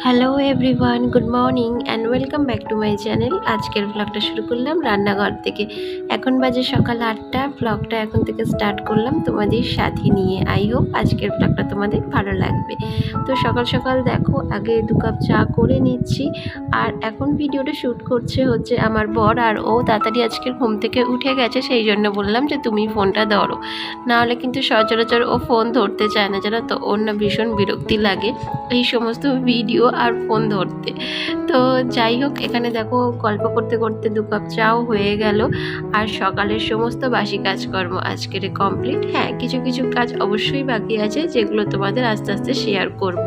Hello everyone, good morning and welcome back to my channel. আজকের ব্লগটা শুরু করলাম রান্নাঘর থেকে। এখন বাজে সকাল 8টা। ব্লগটা এখন থেকে স্টার্ট করলাম তোমাদের সাথে নিয়ে। আই হোপ আজকের ব্লগটা তোমাদের ভালো লাগবে। তো সকাল সকাল দেখো, আগে 2 কাপ চা করে নিচ্ছি। আর এখন ভিডিওটা শ্যুট হচ্ছে আমার বর, আর ও তাড়াতাড়ি আজকের ঘুম থেকে উঠে গেছে, সেই জন্য বললাম যে তুমি ফোনটা ধরো। নাহলে কিন্তু সচরাচর ও ফোন ধরতে চায় না, জানো তো। ওর না ভীষণ বিরক্তি লাগে এই সমস্ত ভিডিও আর ফোন ধরতে। তো যাই হোক, এখানে দেখো গল্প করতে করতে 2 কাপ চাও হয়ে গেল। আর সকালের সমস্ত বাসি কাজকর্ম আজকের কমপ্লিট। হ্যাঁ, কিছু কিছু কাজ অবশ্যই বাকি আছে, যেগুলো তোমাদের আস্তে আস্তে শেয়ার করব।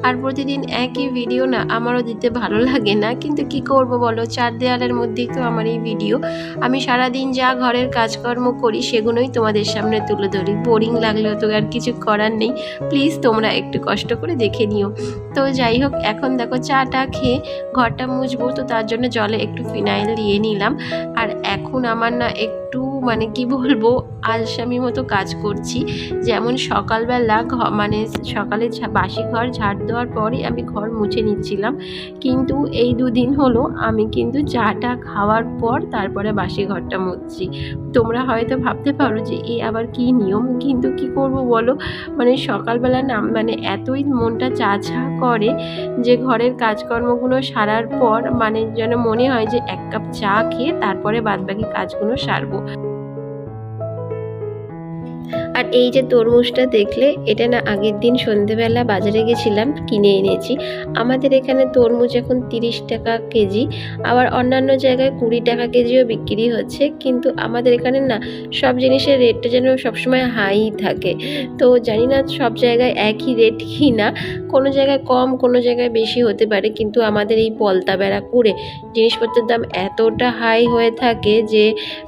আর প্রতিদিন একই ভিডিও না আমারও দিতে ভালো লাগে না, কিন্তু কি করব বলো, 4 দেওয়ালের মধ্যেই তো আমার এই ভিডিও। আমি সারাদিন যা ঘরের কাজকর্ম করি সেগুলোই তোমাদের সামনে তুলে ধরি। বোরিং লাগলেও তো আর কিছু করার নেই। প্লিজ তোমরা একটু কষ্ট করে দেখে নিও। তো যাই হোক, এখন দেখো চাটা খেয়ে ঘরটা মুছবো, তো তার জন্য জলে একটু ফিনাইল দিয়ে নিলাম। আর এখন আমার না একটু মানে কি বলবো, আলসামি মতো কাজ করছি। যেমন সকালবেলা মানে সকালে বাসি ঘর ঝাড় দেওয়ার পরই আমি ঘর মুছে নিচ্ছিলাম, কিন্তু এই 2 দিন হলো আমি কিন্তু চাটা খাওয়ার পর তারপরে বাসি ঘরটা মুছছি। তোমরা হয়তো ভাবতে পারো যে এ আবার কি নিয়ম, কিন্তু কি করব বলো, মানে সকালবেলা না মানে এতই মনটা চা করে যে ঘরের কাজকর্মগুলো সারার পর মানে যেন মনে হয় যে 1 কাপ চা খেয়ে তারপরে বাদবাকি কাজগুলো সারবো। আর এই যে তরমুজটা দেখলে, এটা না আগের দিন সন্ধেবেলা বাজারে গেছিলাম, কিনে এনেছি। আমাদের এখানে তরমুজ এখন 30 টাকা কেজি, আবার অন্যান্য জায়গায় 20 টাকা কেজিও বিক্রি হচ্ছে। কিন্তু আমাদের এখানে না সব জিনিসের রেটটা যেন সবসময় হাই থাকে। তো জানি না সব জায়গায় একই রেট কি না, কোনো জায়গায় কম কোনো জায়গায় বেশি হতে পারে, কিন্তু আমাদের এই পলতা বেড়াপুরে জিনিসপত্রের দাম এতটা হাই হয়ে থাকে যে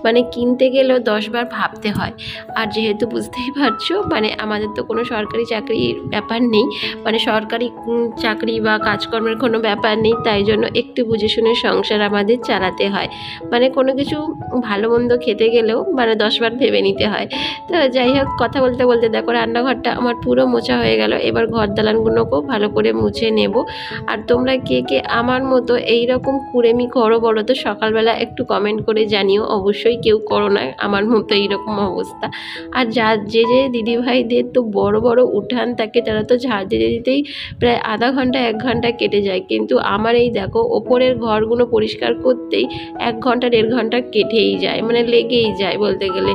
মানে কিনতে গেলেও 10 বার ভাবতে হয়। আর যেহেতু বুঝতেই পারছো, মানে আমাদের তো কোনো সরকারি চাকরির ব্যাপার নেই, মানে সরকারি চাকরি বা কাজকর্মের কোনো ব্যাপার নেই, তাই জন্য একটু বুঝে শুনে সংসার আমাদের চালাতে হয়। মানে কোনো কিছু ভালো মন্দ খেতে গেলেও মানে 10 বার ভেবে নিতে হয়। তো যাই হোক, কথা বলতে বলতে দেখো রান্নাঘরটা আমার পুরো মোছা হয়ে গেল। এবার ঘর দালানগুলোকেও ভালো করে মুছে নেব। আর তোমরা কে কে আমার মতো এইরকম কুড়েমি করো বলো তো, সকালবেলা একটু কমেন্ট করে জানিও। অবশ্যই কেউ করো না আমার মতো এইরকম অবস্থা। আর যে দিদিভাইদের তো বড় বড় উঠান থাকে, তারা তো ঝাড় দিতে দিতেই প্রায় আধা ঘন্টা 1 ঘন্টা কেটে যায়, কিন্তু আমার এই দেখো ওপরের ঘরগুলো পরিষ্কার করতেই 1 ঘন্টা 1.5 ঘন্টা কেটেই যায়, মানে লেগেই যায় বলতে গেলে।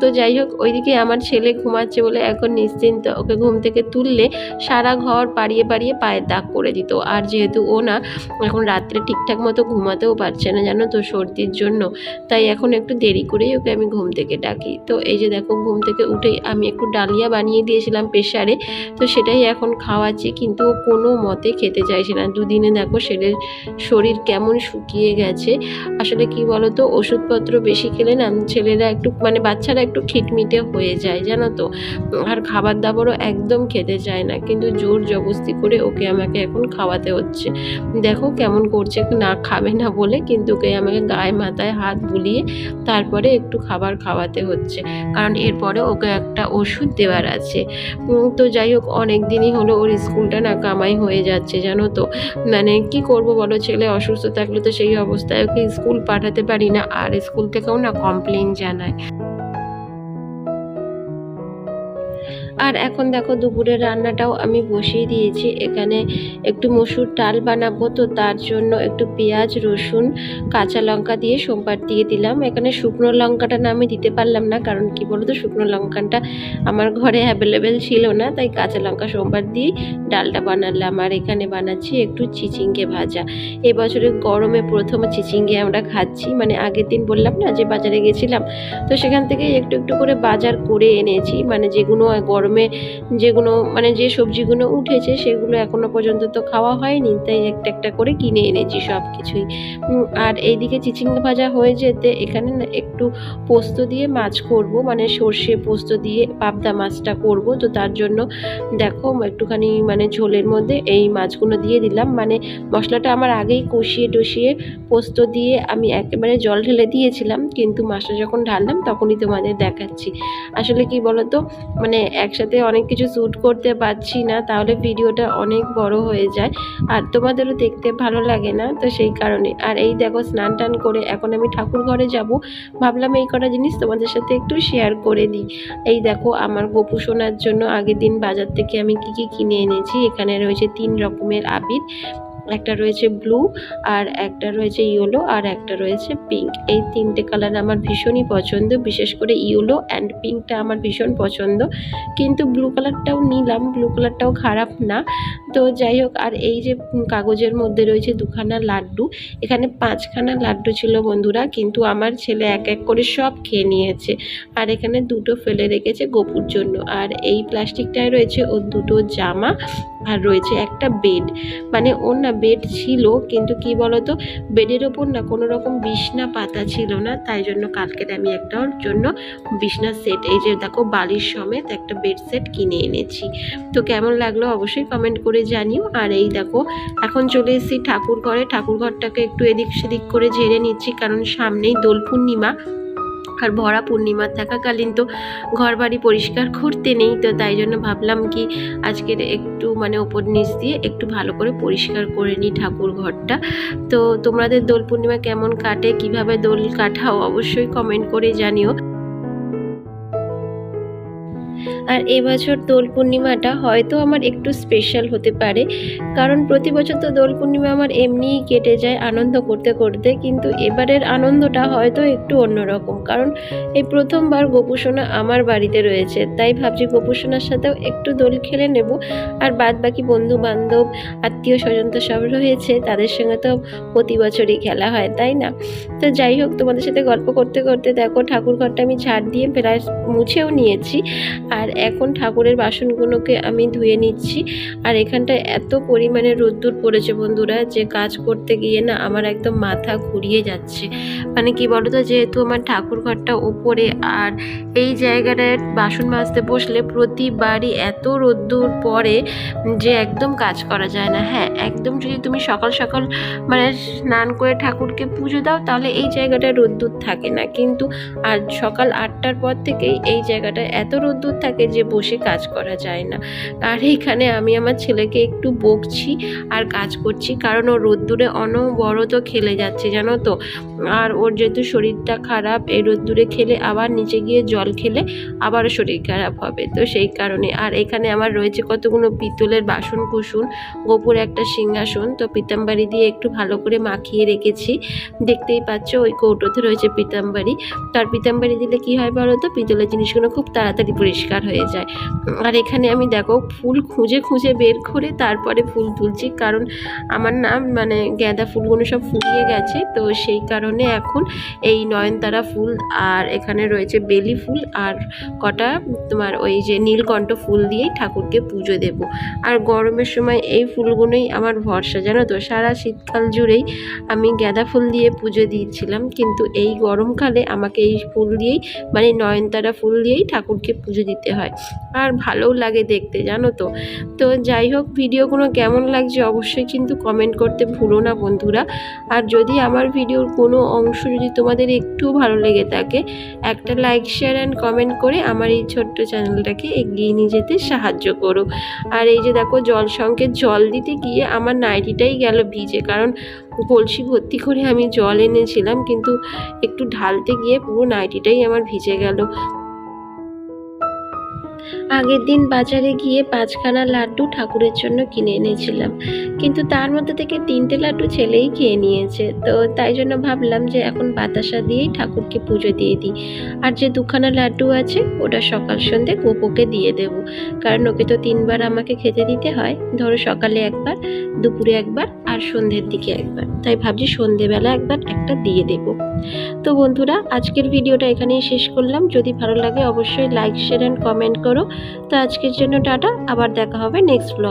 তো যাই হোক, ওইদিকে আমার ছেলে ঘুমাচ্ছে বলে এখন নিশ্চিন্ত। ওকে ঘুম থেকে তুললে সারা ঘর পাড়িয়ে পাড়িয়ে পায়ের দাগ করে দিত। আর যেহেতু ও না এখন রাত্রে ঠিকঠাক মতো ঘুমাতেও পারছে না, জানো তো, সর্দির জন্য, তাই এখন একটু দেরি করেই ওকে আমি ঘুম থেকে ডাকি। তো এই যে দেখো, ঘুম থেকে উঠেই আমি একটু ডালিয়া বানিয়ে দিয়েছিলাম প্রেসারে, তো সেটাই এখন খাওয়াচ্ছি, কিন্তু ও কোনো মতে খেতে চাইছে না। 2 দিনে দেখো ছেলের শরীর কেমন শুকিয়ে গেছে। আসলে কি বলো তো, ওষুধপত্র বেশি খেলে না ছেলেরা একটু মানে বাচ্চারা একটু খিটমিটে হয়ে যায়, জানো তো। আর খাবার দাবারও একদম খেতে চায় না, কিন্তু জোর জবরদস্তি করে ওকে আমাকে এখন খাওয়াতে হচ্ছে। দেখো কেমন করছে, না খাবে না বলে কিন্তু ওকে আমাকে গায়ে মাথায় হাত বুলিয়ে তারপরে একটু খাবার খাওয়াতে হচ্ছে, কারণ এরপরে ওকে একটা ওষুধ দেওয়ার আছে। তো যাই হোক, অনেক দিনই হলো ওর স্কুলটা না কামাই হয়ে যাচ্ছে, জানো তো। মানে কি করব বলো, ছেলে অসুস্থ থাকলে তো সেই অবস্থায় ওকে স্কুল পাঠাতে পারি না, আর স্কুল থেকেও না কমপ্লেন জানায়। আর এখন দেখো দুপুরের রান্নাটাও আমি বসিয়ে দিয়েছি। এখানে একটু মসুর ডাল বানাবো, তো তার জন্য একটু পেঁয়াজ রসুন কাঁচা লঙ্কা দিয়ে সোমবার দিয়ে দিলাম। এখানে শুকনো লঙ্কাটা না আমি দিতে পারলাম না, কারণ কি বলো তো, শুকনো লঙ্কাটা আমার ঘরে অ্যাভেলেবেল ছিল না, তাই কাঁচা লঙ্কা সোমবার দিয়ে ডালটা বানালাম। আর এখানে বানাচ্ছি একটু চিচিঙ্গে ভাজা। এবছরের গরমে প্রথম চিচিঙ্গে আমরা খাচ্ছি, মানে আগের দিন বললাম না যে বাজারে গেছিলাম, তো সেখান থেকে একটু একটু করে বাজার করে এনেছি, মানে যেগুলো গরমে যেগুলো মানে যে সবজিগুলো উঠেছে সেগুলো এখনো পর্যন্ত তো খাওয়া হয়নি, তাই একটা একটা করে কিনে এনেছি সব কিছুই। আর এইদিকে চিচিঙ্গা ভাজা হয়ে যেতে এখানে না একটু পোস্ত দিয়ে মাছ করব, মানে সর্ষে পোস্ত দিয়ে পাবদা মাছটা করব। তো তার জন্য দেখো একটুখানি মানে ঝোলের মধ্যে এই মাছগুলো দিয়ে দিলাম। মানে মশলাটা আমার আগেই কষিয়ে টষিয়ে পোস্ত দিয়ে আমি একেবারে জল ঢেলে দিয়েছিলাম, কিন্তু মাছটা যখন ঢাললাম তখনই তোমাদের দেখাচ্ছি। আসলে কি বলতো, মানে একসাথে অনেক কিছু শ্যুট করতে পারছি না, তাহলে ভিডিওটা অনেক বড় হয়ে যায় আর তোমাদেরও দেখতে ভালো লাগে না, তো সেই কারণে। আর এই দেখো স্নান টান করে এখন আমি ঠাকুর ঘরে যাব, ভাবলাম এই কটা জিনিস তোমাদের সাথে একটু শেয়ার করে দিই। এই দেখো আমার গোপু সোনার জন্য আগের দিন বাজার থেকে আমি কি কি কিনে এনেছি। এখানে রয়েছে 3 রকমের আবির, একটা রয়েছে ব্লু, আর একটা রয়েছে ইয়েলো, আর একটা রয়েছে পিঙ্ক। এই 3টে কালার আমার ভীষণই পছন্দ, বিশেষ করে ইয়েলো অ্যান্ড পিঙ্কটা আমার ভীষণ পছন্দ, কিন্তু ব্লু কালারটাও নিলাম, ব্লু কালারটাও খারাপ না। তো যাই হোক, আর এই যে কাগজের মধ্যে রয়েছে 2খানা লাড্ডু, এখানে 5খানা লাড্ডু ছিল বন্ধুরা, কিন্তু আমার ছেলে এক এক করে সব খেয়ে নিয়েছে। আর এখানে 2টো ফেলে রেখেছে গোপুর জন্য। আর এই প্লাস্টিকটায় রয়েছে ওর 2টো জামা, আর রয়েছে একটা বেড। মানে ওর না বেড ছিল, কিন্তু কি বলতো, বেডের ওপর না কোনো রকম বিছনা পাতা ছিল না, তাই জন্য কালকের আমি একটা ওর জন্য বিছনা সেট, এই যে দেখো বালিশ সমেত একটা বেড সেট কিনে এনেছি। তো কেমন লাগলো অবশ্যই কমেন্ট করে জানিও। আর এই দেখো এখন চলে এসেছি ঠাকুর ঘরে, ঠাকুর ঘরটাকে একটু এদিক সেদিক করে ঝেড়ে নিচ্ছি, কারণ সামনেই দোল পূর্ণিমা, আর ভরা পূর্ণিমা থাকাকালীন তো ঘর বাড়ি পরিষ্কার করতে নেই, তো তাই জন্য ভাবলাম কি আজকের একটু মানে ওপর নিচ দিয়ে একটু ভালো করে পরিষ্কার করে নিই ঠাকুর ঘরটা। তো তোমাদের দোল পূর্ণিমা কেমন কাটে, কিভাবে দোল কাটাও অবশ্যই কমেন্ট করে জানিও। আর এবছর দোল পূর্ণিমাটা হয়তো আমার একটু স্পেশাল হতে পারে, কারণ প্রতি বছর তো দোল পূর্ণিমা আমার এমনিই কেটে যায় আনন্দ করতে করতে, কিন্তু এবারের আনন্দটা হয়তো একটু অন্যরকম, কারণ এই প্রথমবার গোপুসোনা আমার বাড়িতে রয়েছে, তাই ভাবছি গোপুসোনার সাথেও একটু দোল খেলে নেব। আর বাদ বাকি বন্ধু বান্ধব আত্মীয় স্বজন তো সব রয়েছে, তাদের সঙ্গে তো প্রতি বছরই খেলা হয়, তাই না? তো যাই হোক, তোমাদের সাথে গল্প করতে করতে দেখো ঠাকুর ঘরটা আমি ঝাড় দিয়ে প্রায় মুছেও নিয়েছি। আর এখন ঠাকুরের বাসনগুলোকে আমি ধুয়ে নিচ্ছি। আর এখানটায় এত পরিমাণে রোদ্দুর পড়েছে বন্ধুরা, যে কাজ করতে গিয়ে না আমার একদম মাথা ঘুরিয়ে যাচ্ছে। মানে কি বলতো, যেহেতু আমার ঠাকুর ঘরটা উপরে, আর এই জায়গাটায় বাসন মাজতে বসলে প্রতিবারই এত রোদ্দুর পড়ে যে একদম কাজ করা যায় না। হ্যাঁ, একদম যদি তুমি সকাল সকাল মানে স্নান করে ঠাকুরকে পুজো দাও, তাহলে এই জায়গাটায় রোদ্দুর থাকে না, কিন্তু আর সকাল 8টার পর থেকেই এই জায়গাটায় এত রোদ্দুর থাকে যে বসে কাজ করা যায় না। আর এইখানে আমি আমার ছেলেকে একটু বকছি আর কাজ করছি, কারণ ও রোদ্দুরে অনবরত খেলে যাচ্ছে জানো তো। আর ওর যেহেতু শরীরটা খারাপ, এই রোদ্দুরে খেলে আবার নিচে গিয়ে জল খেলে আবারও শরীর খারাপ হবে, তো সেই কারণে। আর এখানে আমার রয়েছে কতগুলো পিতলের বাসন কুসুন, গোপুর একটা সিংহাসন, তো পিতাম্বারি দিয়ে একটু ভালো করে মাখিয়ে রেখেছি। দেখতেই পাচ্ছ ওই কৌটোতে রয়েছে পিতাম্বারি। তার পিতাম্বারি দিলে কি হয় বলো তো, পিতলের জিনিসগুলো খুব তাড়াতাড়ি পরিষ্কার হয়ে যায়। আর এখানে আমি দেখো ফুল খুঁজে খুঁজে বের করে তারপরে ফুল তুলছি, কারণ আমার না মানে গাঁদা ফুলগুলো সব ফুরিয়ে গেছে, তো সেই কারণে এখন এই নয়নতারা ফুল, আর এখানে রয়েছে বেলি ফুল, আর কটা তোমার ওই যে নীলকণ্ঠ ফুল দিয়েই ঠাকুরকে পুজো দেব। আর গরমের সময় এই ফুলগুলোই আমার ভরসা জানো তো, সারা শীতকাল জুড়েই আমি গাঁদা ফুল দিয়ে পুজো দিয়েছিলাম, কিন্তু এই গরমকালে আমাকে এই ফুল দিয়েই মানে নয়নতারা ফুল দিয়েই ঠাকুরকে পুজো দিতে হয়, আর ভালোও লাগে দেখতে জানো তো। তো যাই হোক, ভিডিওগুলো কেমন লাগছে অবশ্যই কিন্তু কমেন্ট করতে ভুলো না বন্ধুরা। আর যদি আমার ভিডিওর কোনো অংশ যদি তোমাদের একটু ভালো লেগে থাকে, একটা লাইক শেয়ার অ্যান্ড কমেন্ট করে আমার এই ছোট্ট চ্যানেলটাকে এগিয়ে নিয়ে যেতে সাহায্য করো। আর এই যে দেখো জল সংকেত জল দিতে গিয়ে আমার নাইটিটাই গেল ভিজে, কারণ কলসি ভর্তি করে আমি জল এনেছিলাম, কিন্তু একটু ঢালতে গিয়ে পুরো নাইটিটাই আমার ভিজে গেল। আগের দিন বাজারে গিয়ে 5খানা লাড্ডু ঠাকুরের জন্য কিনে এনেছিলাম, কিন্তু তার মধ্যে থেকে 3টে লাড্ডু ছেলেই খেয়ে নিয়েছে, তো তাই জন্য ভাবলাম যে এখন বাতাসা দিয়েই ঠাকুরকে পুজো দিয়ে দিই। আর যে 2খানা লাড্ডু আছে ওটা সকাল সন্ধ্যে গোপুকে দিয়ে দেব, কারণ ওকে তো 3বার আমাকে খেতে দিতে হয়, ধরো সকালে একবার, দুপুরে একবার, আর সন্ধ্যের দিকে একবার, তাই ভাবছি সন্ধ্যেবেলা একবার একটা দিয়ে দেব। তো বন্ধুরা, আজকের ভিডিওটা এখানেই শেষ করলাম। যদি ভালো লাগে অবশ্যই লাইক শেয়ার অ্যান্ড কমেন্ট করো। তো আজকের জন্য টাটা, আবার দেখা হবে নেক্সট ব্লগ।